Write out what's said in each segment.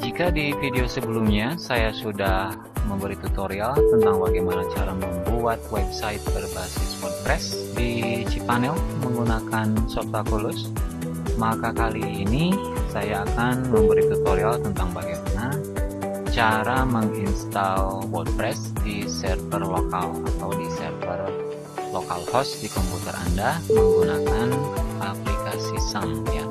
Jika di video sebelumnya saya sudah memberi tutorial tentang bagaimana cara membuat website berbasis WordPress di cPanel menggunakan Softaculous, maka kali ini saya akan memberi tutorial tentang bagaimana cara menginstal WordPress di server lokal atau di server localhost di komputer Anda menggunakan aplikasi SAM ya.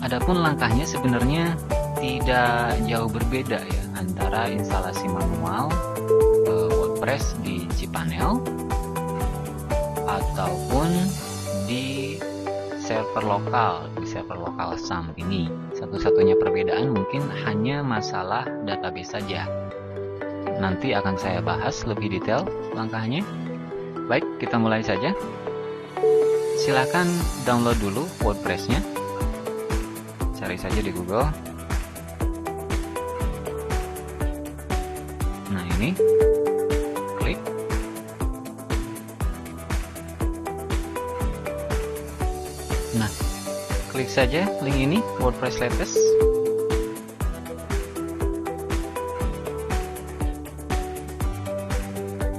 Adapun langkahnya sebenarnya tidak jauh berbeda ya antara instalasi manual WordPress di cPanel ataupun di server lokal SAM ini. Satu-satunya perbedaan mungkin hanya masalah database saja. Nanti akan saya bahas lebih detail langkahnya. Baik, kita mulai saja. Silakan download dulu WordPress-nya. Cari saja di Google. Nah, ini klik. Nah, klik saja link ini, WordPress latest.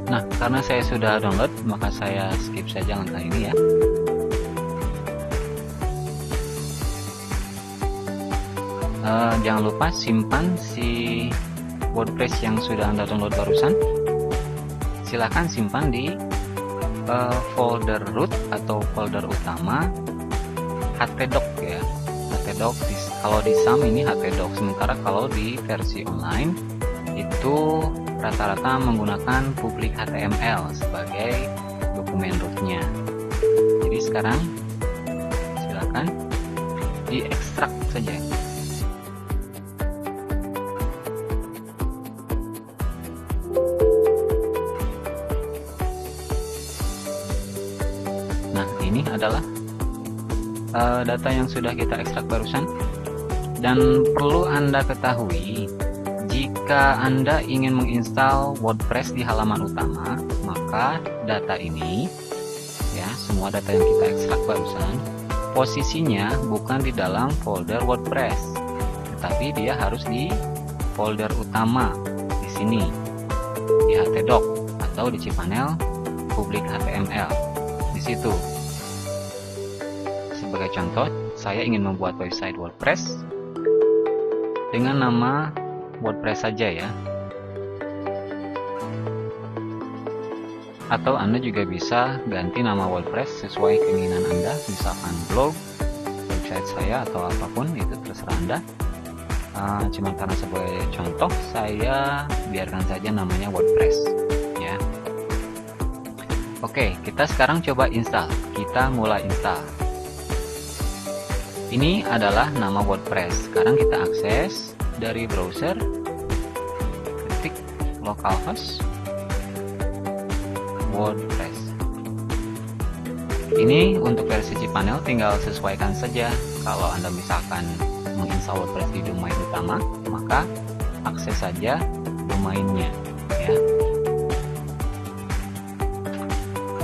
Nah, karena saya sudah download, maka saya skip saja langkah ini ya. Jangan lupa simpan si WordPress yang sudah Anda download barusan. Silahkan simpan di folder root atau folder utama htdoc ya. Htdoc kalau di SAM ini htdoc, sementara kalau di versi online itu rata-rata menggunakan public HTML sebagai dokumen rootnya. Jadi sekarang silakan diekstrak saja. Nah, ini adalah data yang sudah kita ekstrak barusan. Dan perlu Anda ketahui, jika Anda ingin menginstal WordPress di halaman utama, maka data ini ya, semua data yang kita ekstrak barusan, posisinya bukan di dalam folder WordPress, tetapi dia harus di folder utama di sini, di htdoc atau di cPanel public HTML di situ. Sebagai contoh, saya ingin membuat website WordPress dengan nama WordPress saja ya. Atau Anda juga bisa ganti nama WordPress sesuai keinginan Anda, misalkan blog, website saya atau apapun, itu terserah Anda. Cuma karena sebagai contoh saya biarkan saja namanya WordPress ya. Oke, kita sekarang coba install. Kita mulai install. Ini adalah nama WordPress. Sekarang kita akses dari browser, ketik localhost WordPress. Ini untuk versi cPanel, tinggal sesuaikan saja. Kalau Anda misalkan menginstal WordPress di domain utama, maka akses saja domainnya ya.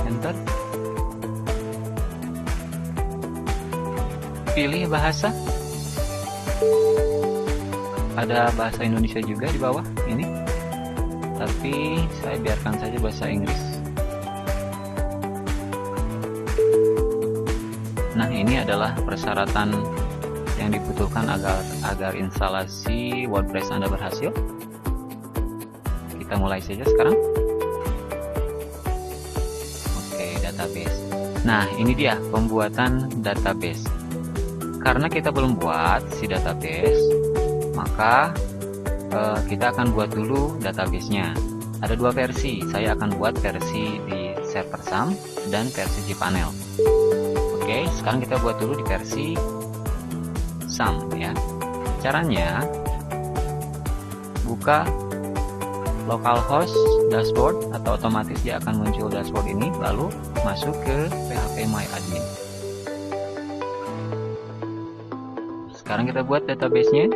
Enter. Pilih bahasa. Ada bahasa Indonesia juga di bawah ini, tapi saya biarkan saja bahasa Inggris. Nah, ini adalah persyaratan yang dibutuhkan agar instalasi WordPress Anda berhasil. Kita mulai saja sekarang. Oke, database. Nah, ini dia pembuatan database. Karena kita belum buat si database, maka kita akan buat dulu database-nya. Ada dua versi. Saya akan buat versi di server SAM dan versi cPanel. Oke, sekarang kita buat dulu di versi SAM ya. Caranya, buka localhost dashboard atau otomatis dia akan muncul dashboard ini, lalu masuk ke phpMyAdmin. Sekarang kita buat database-nya.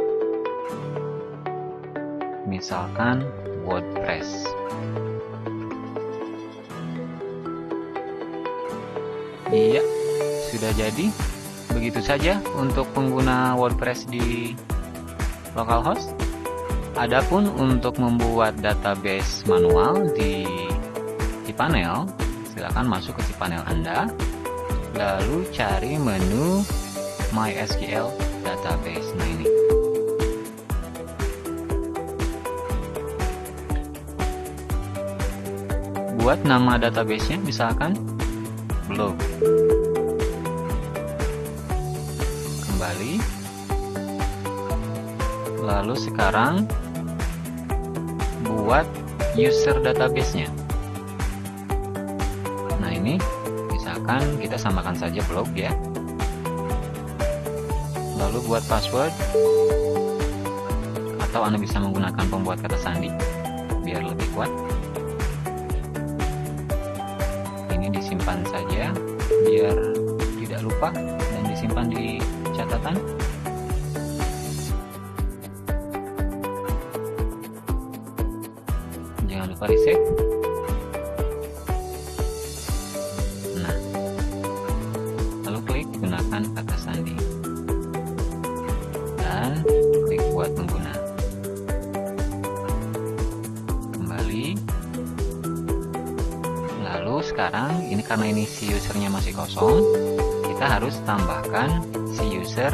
Misalkan WordPress. Iya, sudah jadi. Begitu saja untuk pengguna WordPress di localhost. Adapun untuk membuat database manual di cPanel, silakan masuk ke cPanel Anda, lalu cari menu MySQL Database. Nah ini. Buat nama database-nya misalkan blog. Kembali. Lalu sekarang buat user database-nya. Nah ini misalkan kita samakan saja blog ya. Lalu buat password, atau Anda bisa menggunakan pembuat kata sandi biar lebih kuat. Ini disimpan saja biar tidak lupa dan disimpan di catatan. Jangan lupa reset. Nah, lalu klik gunakan kata sandi dan klik buat pengguna. Kembali. Lalu sekarang ini karena ini si usernya masih kosong, kita harus tambahkan si user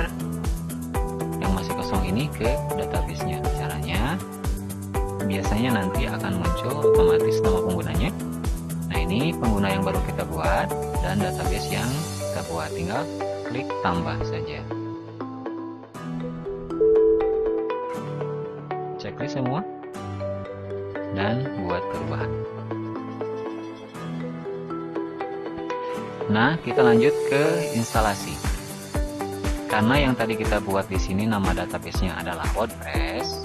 yang masih kosong ini ke database-nya. Caranya biasanya nanti akan muncul otomatis nama penggunanya. Nah ini pengguna yang baru kita buat dan database yang kita buat, tinggal klik tambah saja. Checklist semua dan buat perubahan. Nah kita lanjut ke instalasi. Karena yang tadi kita buat di sini nama database-nya adalah WordPress,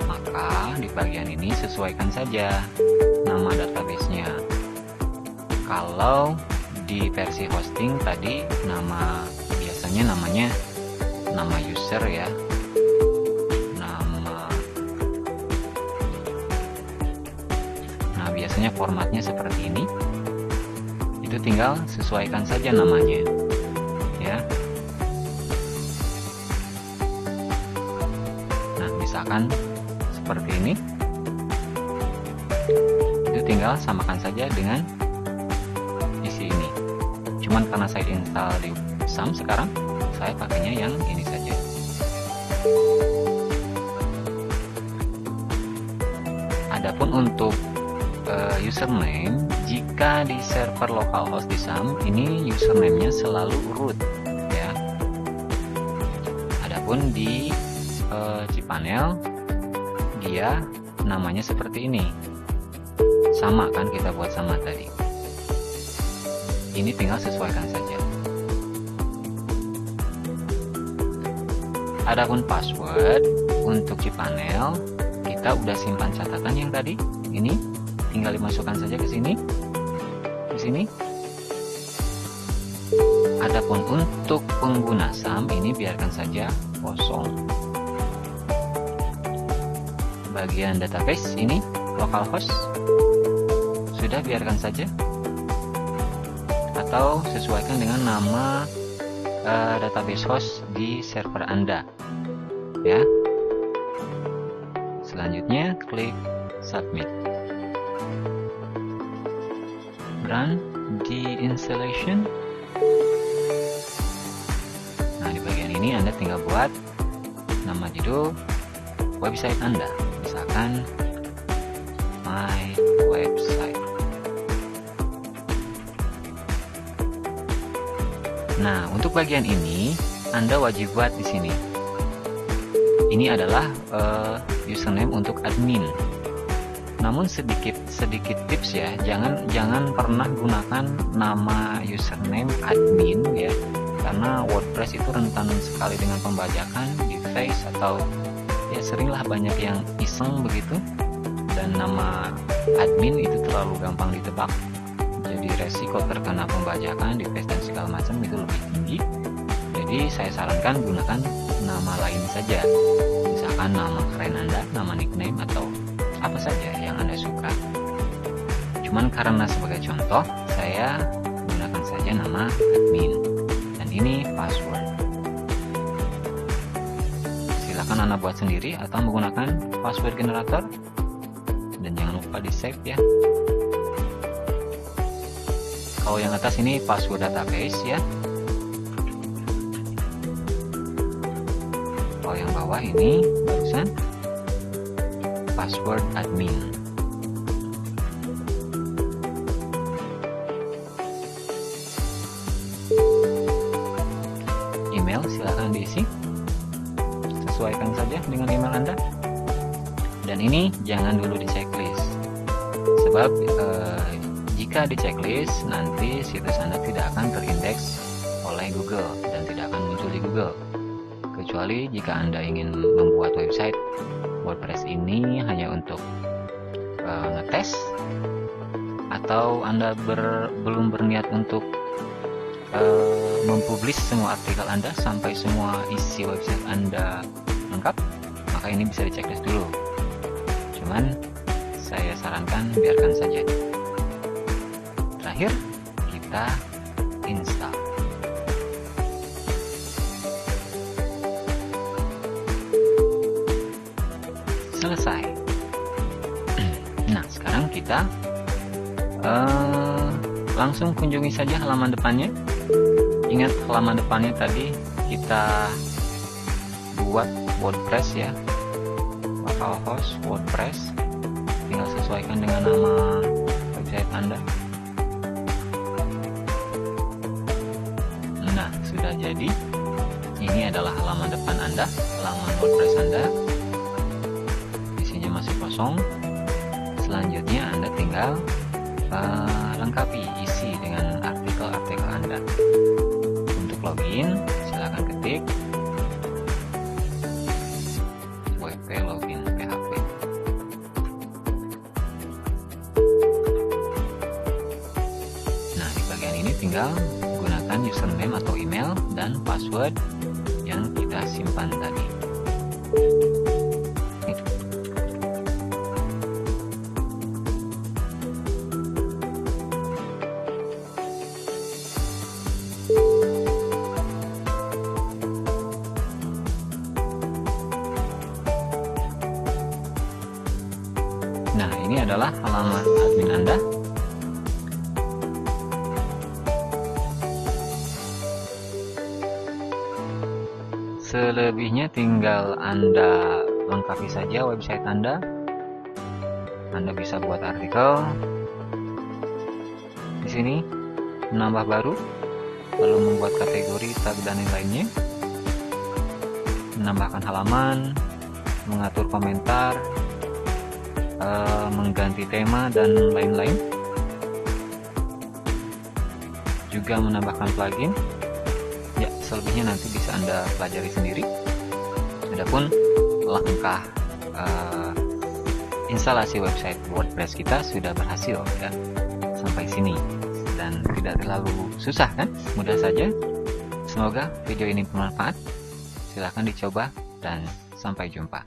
maka di bagian ini sesuaikan saja nama database-nya. Kalau di versi hosting tadi biasanya namanya nama user ya. Nah, biasanya formatnya seperti ini. Itu tinggal sesuaikan saja namanya. Ya. Nah, misalkan seperti ini, itu tinggal samakan saja dengan isi ini. Cuman karena saya install di SAM sekarang, saya pakainya yang ini saja. Adapun untuk username, jika di server localhost di SAM, ini username-nya selalu root ya. Adapun di cPanel, dia namanya seperti ini. Sama kan, kita buat sama tadi. Ini tinggal sesuaikan saja. Adapun password untuk cPanel, kita udah simpan catatan yang tadi. Ini tinggal dimasukkan saja ke sini. Di sini. Adapun untuk pengguna SAM ini biarkan saja kosong. Bagian database ini localhost sudah biarkan saja, atau sesuaikan dengan nama database host di server Anda ya. Selanjutnya klik submit. Run di installation. Nah di bagian ini Anda tinggal buat nama judul website Anda, misalkan my website. Nah untuk bagian ini Anda wajib buat di sini. Ini adalah username untuk admin. Namun sedikit tips ya, jangan pernah gunakan nama username admin ya, karena WordPress itu rentan sekali dengan pembajakan di face, atau ya seringlah banyak yang iseng begitu, dan nama admin itu terlalu gampang ditebak, jadi resiko terkena pembajakan di face dan segala macam itu lebih tinggi. Jadi saya sarankan gunakan nama lain saja, misalkan nama keren Anda, nama nickname, atau apa saja yang Anda suka. Cuman karena sebagai contoh, saya gunakan saja nama admin. Dan ini password. Silakan akan Anda buat sendiri atau menggunakan password generator. Dan jangan lupa di save ya. Kalau yang atas ini password database ya. Kalau yang bawah ini barusan password admin. Email silahkan diisi, sesuaikan saja dengan email Anda. Dan ini jangan dulu di checklist, sebab jika di checklist nanti situs Anda tidak akan terindeks oleh Google dan tidak akan muncul di Google, kecuali jika Anda ingin membuat website WordPress ini hanya untuk ngetes, atau Anda belum berniat untuk mempublish semua artikel Anda sampai semua isi website Anda lengkap, maka ini bisa di checklist dulu. Cuman saya sarankan biarkan saja. Terakhir kita install. Selesai. Nah, sekarang kita langsung kunjungi saja halaman depannya. Ingat, halaman depannya tadi kita buat WordPress ya, localhost WordPress, tinggal sesuaikan dengan nama website Anda. Nah, sudah jadi. Ini adalah halaman depan Anda, halaman WordPress Anda. Isinya masih kosong. Selanjutnya Anda tinggal lengkapi isi dengan artikel-artikel Anda. Untuk login, silakan ketik wp login php. Nah, di bagian ini tinggal gunakan username atau email dan password yang kita simpan tadi. Nah, ini adalah halaman admin Anda. Selebihnya tinggal Anda lengkapi saja website Anda. Anda bisa buat artikel di sini, menambah baru, lalu membuat kategori, tag, dan lain-lainnya, menambahkan halaman, mengatur komentar, mengganti tema, dan lain-lain. Juga menambahkan plugin. Ya, selebihnya nanti bisa Anda pelajari sendiri. Adapun langkah instalasi website WordPress kita sudah berhasil ya, sampai sini, dan tidak terlalu susah kan, mudah saja. Semoga video ini bermanfaat. Silahkan dicoba dan sampai jumpa.